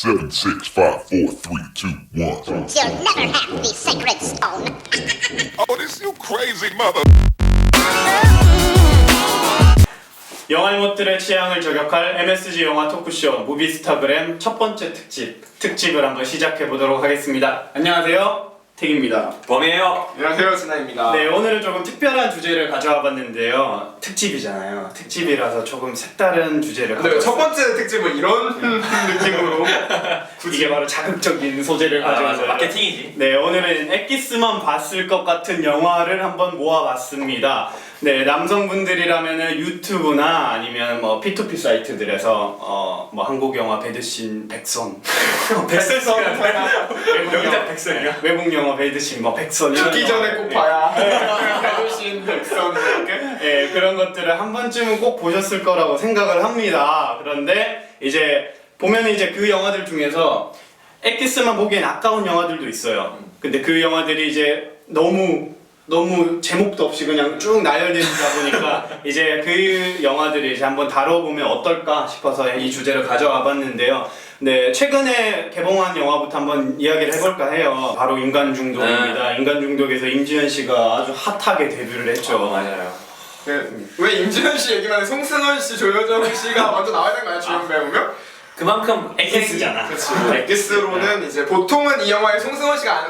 7, 6, 5, 4, 3, 2, 1. You'll never have the sacred stone. Oh, this you crazy mother. 영화 이모들의 취향을 저격할 MSG 영화 토크쇼 무비스타그램 첫 번째 특집을 한번 시작해 보도록 하겠습니다. 안녕하세요, 택입니다. 범이에요. 안녕하세요, 진아입니다. 네, 오늘은 조금 특별한 주제를 가져와 봤는데요. 특집이잖아요. 특집이라서 조금 색다른 주제를 근데 첫 가져왔어요. 번째 특집을 이런 느낌으로 이게 바로 자극적인 소재를 가져와서 마케팅이지. 네, 오늘은 엑기스만 봤을 것 같은 영화를 한번 모아봤습니다. 네, 남성분들이라면은 유튜브나 아니면 뭐 P2P 사이트들에서 뭐 한국 영화 배드신 백선, 백선 여기다 백선이야? 외국 영화 배드신 뭐 백선 이런 죽기 전에 영화. 꼭 봐야 배도신 백선 이렇게. 네, 그런 것들을 한 번쯤은 꼭 보셨을 거라고 생각을 합니다. 그런데 이제 보면 이제 그 영화들 중에서 엑기스만 보기엔 아까운 영화들도 있어요. 근데 그 영화들이 이제 너무 제목도 없이 그냥 쭉 나열되다 보니까 이제 그 영화들을 이제 한번 다뤄보면 어떨까 싶어서 이 주제를 가져와 봤는데요. 네, 최근에 개봉한 영화부터 한번 이야기를 해볼까 해요. 바로 인간중독입니다. 인간중독에서 임지연 씨가 아주 핫하게 데뷔를 했죠. 맞아요. 네, 왜 임지현 씨 얘기만 해? 송승헌 씨, 조여정 씨가 먼저 나와야 되는 거 아니야, 주연 배우면? 그만큼 엑기스잖아. 그렇지. 엑기스로는 이제 보통은 이 영화에 송승헌 씨가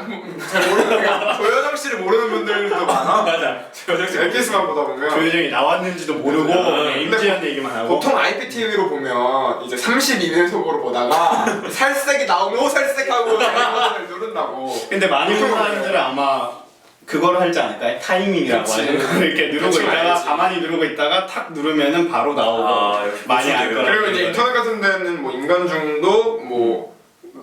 잘 모르는 조여정 씨를 모르는 분들도 많아. 맞아. 엑기스만 보다 보면. 조효정이 나왔는지도 모르고 그냥 임지연 얘기만 하고. 보통 IPTV로 보면 이제 32배속으로 보다가 살색이 나오면 살색하고 버튼을 누른다고. 근데 많은 보통 사람들은 아마 그걸 하지 않을까요? 타이밍이라고 그치. 하는 거 이렇게 누르고 그치, 있다가 알지. 가만히 누르고 있다가 탁 누르면은 바로 나오고 많이 알 거라고. 그리고 이제 인터넷 같은 데는 뭐 인간중독 뭐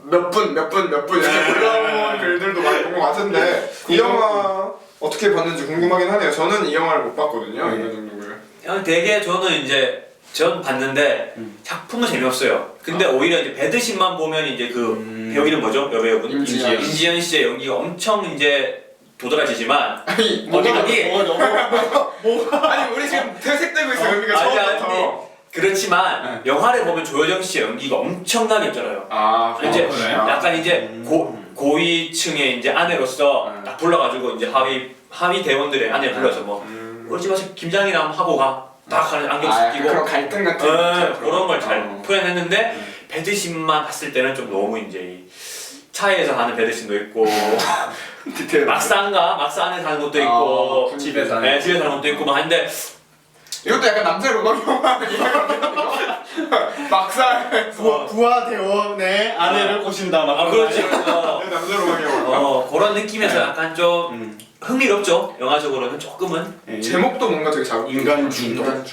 몇 분 이렇게 올라온 글들도 많이 본 것 같은데 이 영화 어떻게 봤는지 궁금하긴 하네요. 저는 이 영화를 못 봤거든요. 인간중독을. 되게 저는 이제 전 봤는데 작품은 재미없어요. 근데 오히려 이제 배드신만 보면 이제 그 배우 이름 뭐죠? 여배우분 임지연 씨의 연기가 엄청 이제 도드라지지만 아니 어디 아니 우리 지금 퇴색되고 있어 여기가 처음부터. 그렇지만 영화를 보면 조여정 씨의 연기가 엄청나게 있잖아요. 아 이제 그래요? 약간 이제 고위층의 이제 아내로서 딱 불러가지고 이제 하위 대원들의 아내 불러서 뭐 우리 집 와서 김장이나 하고 가. 딱 하는 안경 아, 쓰고 그런 갈등 같은 그런 걸 잘 표현했는데 배드신만 봤을 때는 좀 너무 이제 이 차에서 하는 배드신도 있고 디테일 막사 안에 사는 것도 있고 집에서 하는 네, 집에서 하는 것도 있고 막 한데 이것도 약간 남자 로망 영화 아니야? 막사에서 부하 대원의 아내를 꼬신다 막 그렇지 남자 로망 영화. 그런 느낌에서 약간 좀 흥미롭죠. 영화적으로는 조금은 네, 제목도 뭔가 되게 자극. 인간중독.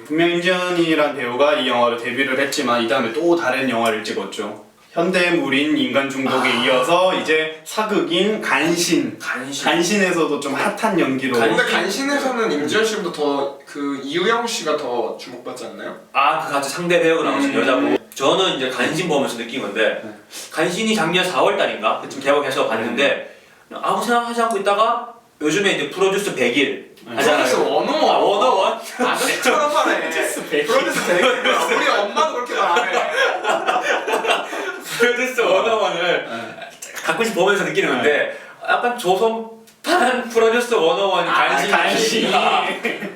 분명 임지연이란 배우가 이 영화로 데뷔를 했지만 이 다음에 또 다른 영화를 찍었죠. 현대물인 인간중독에 이어서 이제 사극인 간신에서도 좀 핫한 연기로. 근데 간신에서는 임지연 씨보다 더 그 이우영 씨가 더 주목받지 않나요? 그 같이 상대 배우 나오신 여자분 저는 이제 간신 보면서 느낀 건데 간신이 작년 4월달인가 그쯤 개봉해서 봤는데 아무 생각하지 않고 있다가 요즘에 이제 프로듀스 100일 프로듀스 하잖아요. 101. 101? 아저씨처럼 말해. 프로듀스 100일. 프로듀스 100일. 우리 엄마도 그렇게 말 안 해. 프로듀스 101을 가끔씩 보면서 느끼는 건데 약간 조선판 프로듀스 101 간신이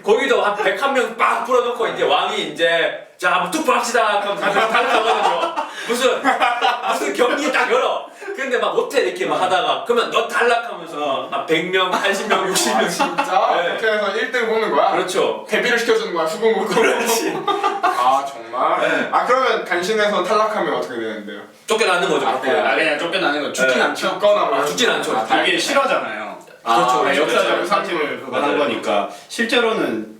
거기도 한 101명 빡 풀어놓고 이제 왕이 이제 자 한번 투표합시다 그럼 다시 탈락하거든요. 무슨 경기 딱 열어. 근데 막 못해 이렇게 막 하다가 그러면 너 탈락하면서 한 100명, 80명, 60명 진짜? 네. 그렇게 해서 1등 뽑는 거야? 그렇죠. 데뷔를 시켜주는 거야 수공으로. 그렇지. 아 정말? 네. 아 그러면 간신에서 탈락하면 어떻게 되는데요? 쫓겨나는 거죠. 아, 그때. 그냥 쫓겨나는 거 죽진 네. 않죠. 죽거나 뭐 죽진 않죠. 아, 이게 실화잖아요. 그렇죠. 네, 역사적 그렇죠. 사실을 그거 한 맞아요. 거니까 실제로는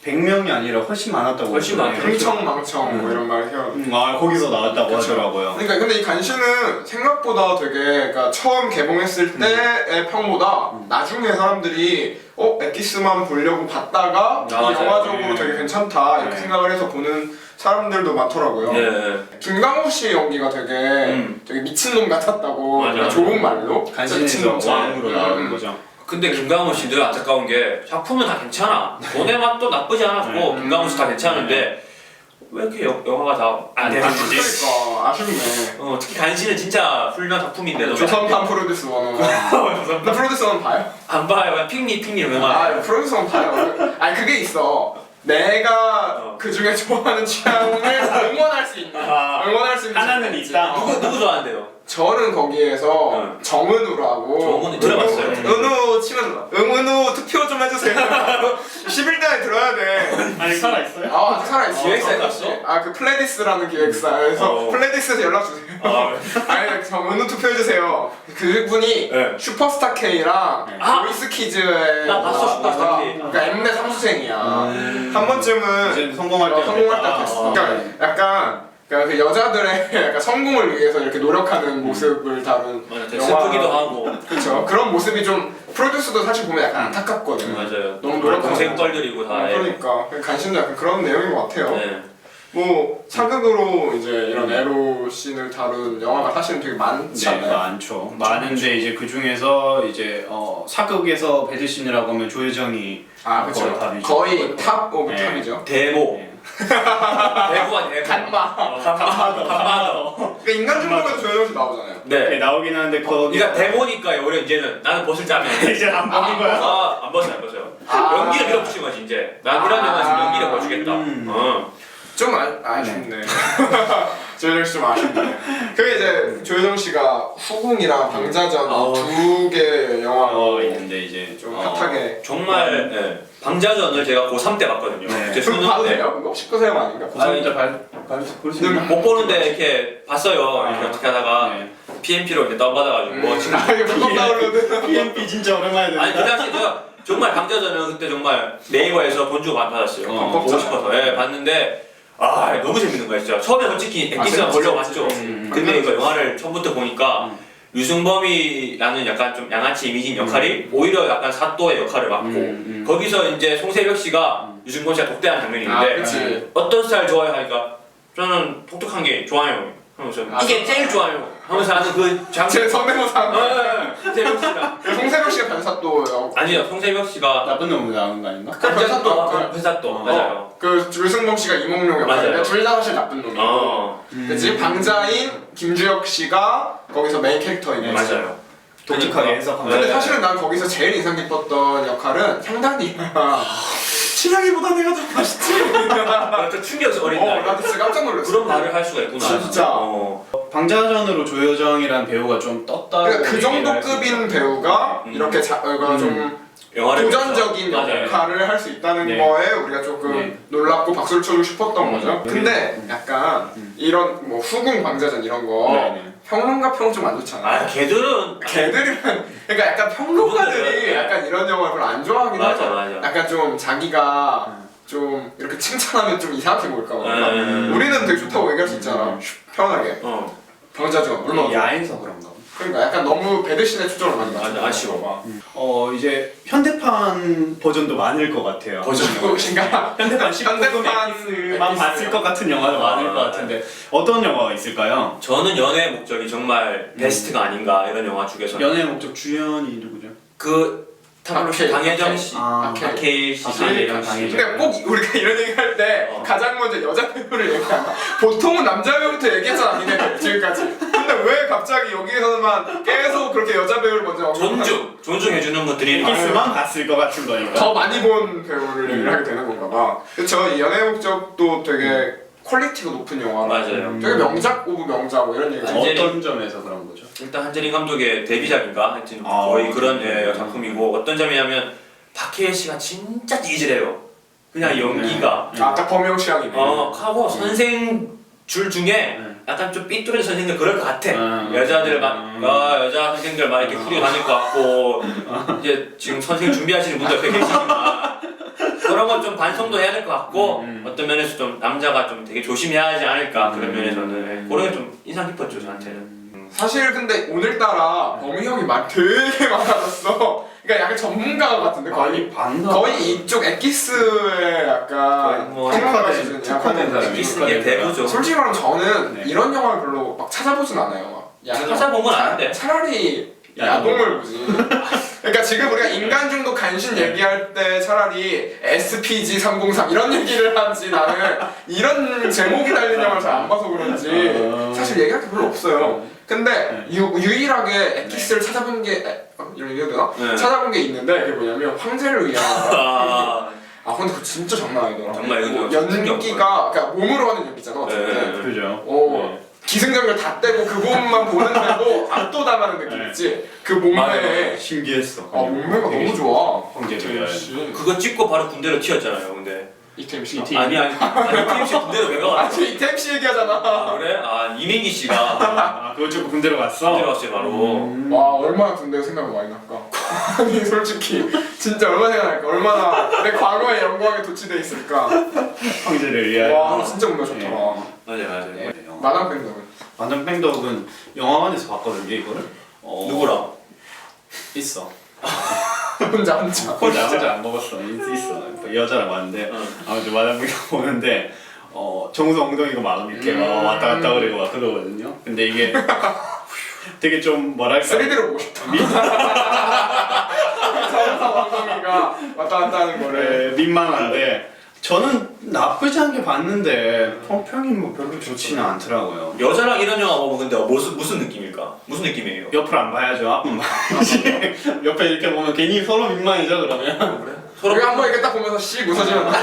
100명이 아니라 훨씬 많았다고. 훨씬 그러네요. 많죠. 흥청망청 뭐 이런 말 해요. 거기서 나왔다고 그쵸. 하더라고요. 그러니까 근데 이 간신은 생각보다 되게 그러니까 처음 개봉했을 때의 평보다 나중에 사람들이 엑기스만 보려고 봤다가 맞아요. 영화적으로 네. 되게 괜찮다 이렇게 네. 생각을 해서 보는 사람들도 많더라고요. 예. 김강호 씨 연기가 되게 미친놈 같았다고 맞아. 그러니까 좋은 말로 간신에서 미친놈처럼. 왕으로 나오는 거죠. 근데 김강호 씨도 안타까운 게 작품은 다 괜찮아. 돈의 맛도 나쁘지 않았고 김강호 씨 다 괜찮은데 왜 이렇게 영화가 다 안 되는지. 그러니까 아쉽네. 특히 간신은 진짜 훌륭한 작품인데도 조선판 프로듀스 101. 나 프로듀스 1 봐요? 안 봐요. 그냥 핑미 왜 봐? 아 프로듀스 1 봐요. 아니 그게 있어. 내가 그 중에 좋아하는 취향을 응원할 수 있는. 응원할 수 있는 하나는 취향이 있지. 있다. 누구 좋아한대요? 저는 거기에서 응. 정은우라고. 정은우 들어봤어요. 은우 치면 응은우 투표 좀 해주세요. 10일 전에 들어야 돼. 아직 살아있어요? 아 아직 살아있어. 기획사에 갔어? 아그 플레디스라는 기획사에서 플레디스에서 연락 주세요. 아니 정은우 투표해주세요. 그분이 네. 슈퍼스타 K랑 아! 보이스 키즈에 나 봤어, 슈퍼스타 K. 그러니까 엠넷 삼수생이야. 한 번쯤은 이제 성공할 때 성공할 때 됐어. 그러니까 약간 그러니까 그 여자들의 약간 성공을 위해서 이렇게 노력하는 모습을 다룬 맞아, 되게 슬프기도 하고. 그렇죠. 그런 모습이 좀 프로듀스도 사실 보면 약간 안타깝거든. 맞아요. 너무 노력하는 동생 거. 떨들이고 다. 그러니까 간신도 약간 그런 내용인 것 같아요. 네. 뭐 사극으로 이제 이런 에로 씬을 다룬 영화가 사실은 되게 네, 많잖아요. 많죠. 많은데 이제 그 중에서 이제 사극에서 배드신이라고 하면 조혜정이 아 그렇죠. 거의 탑이죠. 거의 탑 오브 네. 탑이죠. 대모. 네. 대모가 대모. 간마. 간마더. 그러니까 인간 중독에도 조혜정 씨 나오잖아요. 네, 네. 나오긴 하는데 거기 그러니까 대모니까 오히려 이제는 나는 벗을 짜면 이제 안 먹는 거야. 안 벗어요. 아. 연기를 밀어붙인 거지 이제. 난 이런 영화에서 연기를 보여주겠다. 좀 아쉽네. 조혜정 씨 좀 아쉽네. 그게 이제 조혜정 씨가 후궁이랑 방자전 두 개 영화 있는데 이제 좀 핫하게. 정말 방자전을 제가 고3 때 봤거든요. 네. 그때 그럼 수능 봐도 때. 돼요? 그거 19세 아닌가? 아니, 볼수 있나? 못 보는데 이렇게 봤어요. 이렇게 어떻게 하다가 네. PMP로 이렇게 다운받아가지고 지금 아 이거 불법 다운로드. PMP 진짜 오랜만에 아니 그 당시 제가 정말 방자전은 그때 정말 네이버에서 돈 주고 받았어요. 보고 싶어서 봤는데 너무 재밌는 거야 진짜. 처음에 솔직히 엑기스만 보려고 봤죠. 근데 이거 영화를 처음부터 보니까 유승범이라는 약간 좀 양아치 이미지인 역할이 오히려 약간 사또의 역할을 맡고 거기서 이제 송세벽 씨가 유승범 씨가 독대하는 장면이 있는데 그렇지. 어떤 스타일 좋아요 하니까 저는 독특한 게 좋아요 하면서 이게 제일 좋아요 하면서 하는 그 장면. 제 성대모사. 송세벽 씨랑 송세벽 씨가 변사또예요. 아니요 송세벽 씨가 나쁜 놈으로 나오는 거 아닌가? 변사또. 변사또 맞아요. 그 유승범 씨가 이몽룡 역할인데 맞아요. 둘 다 사실 나쁜 놈이고. 그치? 방자인 김주혁 씨가 거기서 메인 캐릭터인 거지. 맞아요. 독특하게 해석한 근데 네. 사실은 난 거기서 제일 인상 깊었던 역할은 향단이야. 친하기보다 내가 더 맛있지. 또 충격이 어린다. 나도 진짜 깜짝 놀랐어. 그런 말을 할 수가 있구나. 진짜. 방자전으로 조효정이라는 배우가 좀 떴다. 그러니까 그 정도 급인 배우가 이렇게 좀 영화를 도전적인 맞아요. 역할을 할 수 있다는 네. 거에 우리가 조금 네. 놀랍고 박수를 쳐주고 싶었던 거죠. 근데 약간 이런 뭐 후궁 방자전 이런 거 네. 평론가 평 좀 안 좋잖아. 아 걔들은 걔들이면 그러니까 약간 평론가들이 그분들은, 약간 이런 영화를 별로 안 좋아하긴 맞아, 하죠. 맞아. 약간 좀 자기가 좀 이렇게 칭찬하면 좀 이상하게 보일까 봐. 우리는 되게 좋다고 얘기할 수 있잖아. 편하게. 방자전 얼마나 좋아. 야해서 그런가? 그러니까 약간 너무 배드신에 초점을 많이 맞춰. 맞아, 아쉬워. 이제 현대판 버전도 많을 것 같아요. 무엇인가? 현대판 현대판만 만 봤을 것 같은 영화도 많을 것 같은데 어떤 영화가 있을까요? 저는 연애의 목적이 정말 베스트가 아닌가 이런 영화 중에서 연애의 목적 주연이 누구죠? 그 아케일, 강혜정 씨, 아케일. 아케일 씨, 아케일, 강혜정 씨. 강혜정. 근데 꼭 우리가 이런 얘기 할 때 가장 먼저 여자 배우를 얘기한다. 보통은 남자 배우부터 얘기했잖아, 니네 지금까지. 근데 왜 갑자기 여기서만 계속 그렇게 여자 배우를 먼저 존중해주는 것들이 엑기스만 봤을 것 같은 거니까. 더 많이 본 배우를 얘기를 하게 되는 건가 봐. 그쵸, 이 연애의 목적도 되게 퀄리티가 높은 영화. 맞아요. 되게 명작 오브 명작 뭐 이런 얘기. 어떤 점에서 그런 거죠? 일단 한재림 감독의 데뷔작인가 하여튼 아, 거의 그런 작품이고 어떤 점이냐면 박해일 씨가 진짜 띠질해요. 그냥 연기가 딱 범용 취향이네. 하고 선생 줄 중에 약간 좀 삐뚤어진 선생들 그럴 것 같아. 여자들 여자 선생들 막 이렇게 후려 다닐 것 같고 이제 지금 선생 준비하시는 분들 되게 계시지만 그런 건 좀 반성도 해야 될 것 같고 어떤 면에서 좀 남자가 좀 되게 조심해야 하지 않을까 그런 면에서는 그런 게 좀 인상 깊었죠 저한테는. 사실 근데 오늘따라 범용이 되게 많아졌어. 그러니까 약간 전문가 같은데 거의 거의 이쪽 엑기스의 약간 뭐 평론가 특화된 수준이야. 사람. 엑기스의 대부죠. 솔직히 말하면 저는 네. 이런 영화를 별로 막 찾아보진 않아요. 찾아본 건 아는데. 차라리 야동을 보지. 그러니까 지금 우리가 인간 중독 간신 얘기할 때 차라리 SPG 303 이런 얘기를 하지 나는 이런 제목이 달린 영화를 잘 안 봐서 그런지 사실 얘기할 게 별로 없어요. 근데 유일하게 엑기스를 찾아본 게 이런 얘기 해도 되나? 네. 찾아본 게 있는데 그게 뭐냐면 황제를 위한 근데 그거 진짜 장난 아니더라. 정말 이거 뭐 좀 연기가 그러니까 몸으로 하는 연기잖아 어쨌든. 네. 그죠. 기승전결 다 떼고 그 부분만 보는데도 압도당하는 느낌 있지? 그 몸매 신기했어. 몸매가 너무 좋아. 황제를 역시 그거 찍고 바로 군대로 튀었잖아요. 근데 이태임 씨. 아니 이태임 씨 군대로 왜 가? 아니 이태임 씨 얘기하잖아. 아 그래? 아 이민기 씨가 아 그거 찍고 군대로 갔어? 군대로 갔어요 바로. 와 얼마나 군대 생각이 많이 날까. 아니 솔직히 진짜 얼마나 생각날까. 얼마나 내 과거의 영광에 도취돼 있을까. 황제를 위하여. 와 진짜 몸매 좋더라. 맞아요. 마담 팬더는 완전 뺑덕은 영화관에서 봤거든요 이거를. 누구랑? 있어. 혼자. 혼자 안 먹었어. 있어. 여자랑 왔는데 아무튼 마담 보는데 정우성 엉덩이가 막 이렇게 막 왔다 갔다 그리고 막 그러거든요. 근데 이게 되게 좀 뭐랄까 3D로 보고 싶다. 정우성 엉덩이가 왔다 갔다 하는 거를. 민망한데 저는 나쁘지 않게 봤는데 평이 뭐 별로 좋지는 않더라고요. 여자랑 이런 영화 보면 근데 무슨 느낌일까? 무슨 느낌이에요? 옆을 안 봐야죠. 앞만 봐야지. 옆에 이렇게 보면 괜히 서로 민망해져 그러면. 그래? 우리 한번 이렇게 딱 보면서 씩 웃어지면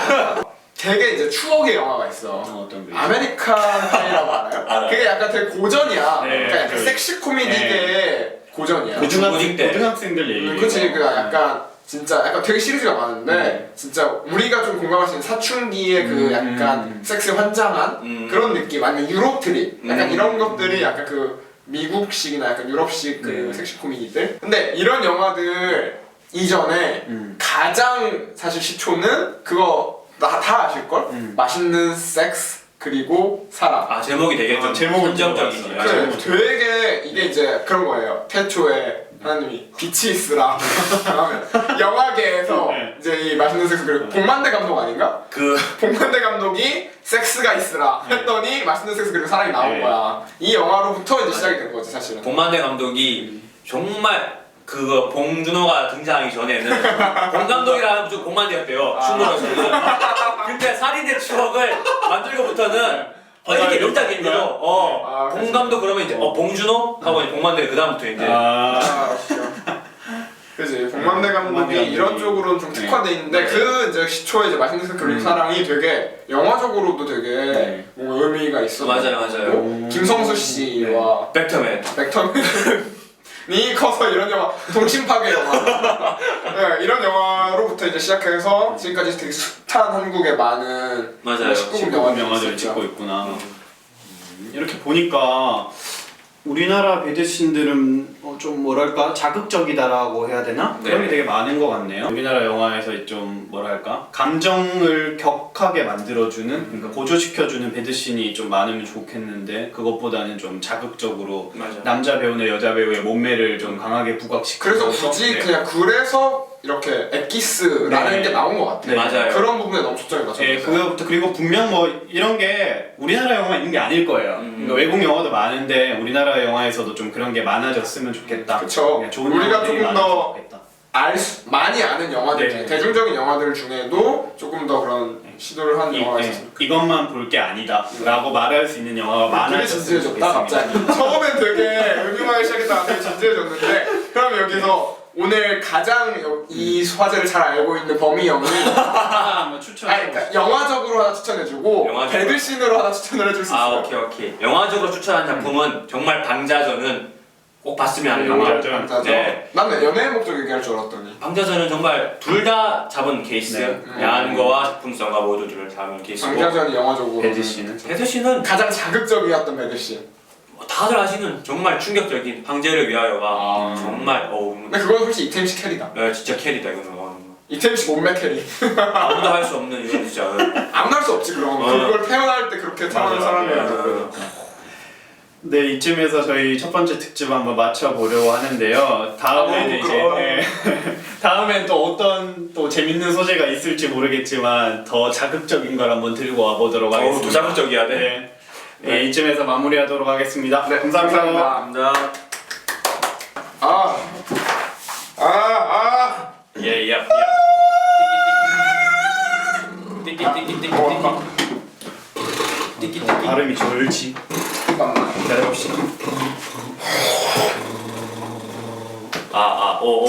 되게 이제 추억의 영화가 있어. 어떤 게? 아메리칸 파이라고 알아요? 알아요. 그게 약간 되게 고전이야. 네, 그러니까 약간 그- 섹시 코미디의 고전이야. 고딩 때. 고등학생들 얘기. 그치, 그 약간 진짜 약간 되게 시리즈가 많은데 진짜 우리가 좀 공감할 수 있는 사춘기의 그 약간 섹스에 환장한 그런 느낌 아니면 유럽 트립 약간 이런 것들이 약간 그 미국식이나 약간 유럽식 그 섹시 코미디들. 근데 이런 영화들 이전에 가장 사실 시초는 그거 다 아실걸? 맛있는 섹스 그리고 사랑. 아 제목이 되게 좀 제목은 선정적이지. 좀 그래, 되게 이게 이제 그런 거예요. 태초에 하나님이 빛이 있으라 하면 영화계에서 네. 이제 이 맛있는 섹스 그리고 복만대 감독 아닌가? 그 복만대 감독이 섹스가 있으라 했더니 맛있는 sek스 그리고 사랑이 나온 네. 거야. 이 영화로부터 이제 시작이 된 거지 사실은. 복만대 감독이 정말 그거 봉준호가 등장하기 전에는 봉 감독이라면 무조건 복만대였대요. 충무로에서는. 근데 살인의 추억을 만들고부터는 이렇게 명작인데도 봉 감독 그러면 이제 봉준호 하고 이제 복만대 그 다음부터 이제 그지. 복만대 감독이 이런 쪽으로는 좀 특화돼 있는데 그 이제 시초에 이제 맛있는 섹스 그리고 사랑이 되게 영화적으로도 되게 뭔가 의미가 있어. 맞아요. 김성수 씨와 백터맨. 백터맨이 커서 이런 영화 동심 파괴 영화 네, 이런 영화로부터 이제 시작해서 지금까지 되게 숱한 한국의 많은 맞아요. 19금 영화들을 찍고 있구나. 이렇게 보니까 우리나라 배드신들은 좀 뭐랄까 자극적이다라고 해야 되나? 그런 게 되게 많은 것 같네요. 우리나라 영화에서 좀 뭐랄까 감정을 격하게 만들어주는 그러니까 고조시켜주는 배드신이 좀 많으면 좋겠는데 그것보다는 좀 자극적으로 남자 배우나 여자 배우의 몸매를 좀 강하게 부각시키고 그래서 굳이 그냥 그래서 이렇게 엑기스라는 게 나온 것 같아. 네. 맞아요. 그런 부분에 너무 초점이 맞춰. 예, 그거부터 그리고 분명 뭐 이런 게 우리나라 영화만 있는 게 아닐 거예요. 그러니까 외국 영화도 많은데 우리나라 영화에서도 좀 그런 게 많아졌으면 좋겠다. 그쵸. 그냥 좋은 우리가 영화들이 조금 많았으면 더 좋겠다. 많이 아는 영화들 네. 중에 대중적인 영화들 중에도 조금 더 그런 시도를 한 영화가 있었으면 좋겠다. 이것만 볼 게 아니다 라고 말할 수 있는 영화가 되게 많아졌으면 진지해졌다 갑자기. 좋겠습니다. 처음엔 되게 음흉하게 시작했다가 되게 진지해졌는데 그럼 여기서 오늘 가장 이 화제를 잘 알고 있는 범이 형이 한번 추천해 그러니까 영화적으로 하나 추천해주고 영화적으로? 배드신으로 하나 추천을 해줄 수 있어요. 오케이. 영화적으로 추천한 작품은 정말 방자전은 꼭 봤으면 하는 영화. 방자전. 네. 나는 연애의 목적 얘기할 줄 알았더니. 방자전은 정말 둘 다 잡은 케이스. 네. 야한 거와 작품성과 모두를 잡은 케이스고. 방자전이 영화적으로. 배드신은 배드 씨는 가장 자극적이었던 배드신. 다들 아시는 정말 충격적인 황제를 위하여가 정말 근데 그건 솔직히 이태임씨 캐리다. 진짜 캐리다 이거는. 이태임씨 몸매 캐리. 아무도 할 수 없는 이건 진짜. 아무나 할 수 없지 그런 거. 그걸 태어날 때 그렇게 태어난 사람이야. 네, 이쯤에서 저희 첫 번째 특집 한번 맞춰보려고 하는데요. 다음에는 다음엔 또 어떤 또 재밌는 소재가 있을지 모르겠지만 더 자극적인 걸 한번 들고 와보도록 하겠습니다. 더 자극적이야 돼. 네. 네, 이쯤에서 마무리하도록 하겠습니다. 네, 감사합니다. 감사합니다. 감사합니다. 아. 예, 예. 띠끼띠끼. 띠끼띠끼. 발음이 좋을지 잠깐만. 기다려봅시다. 오.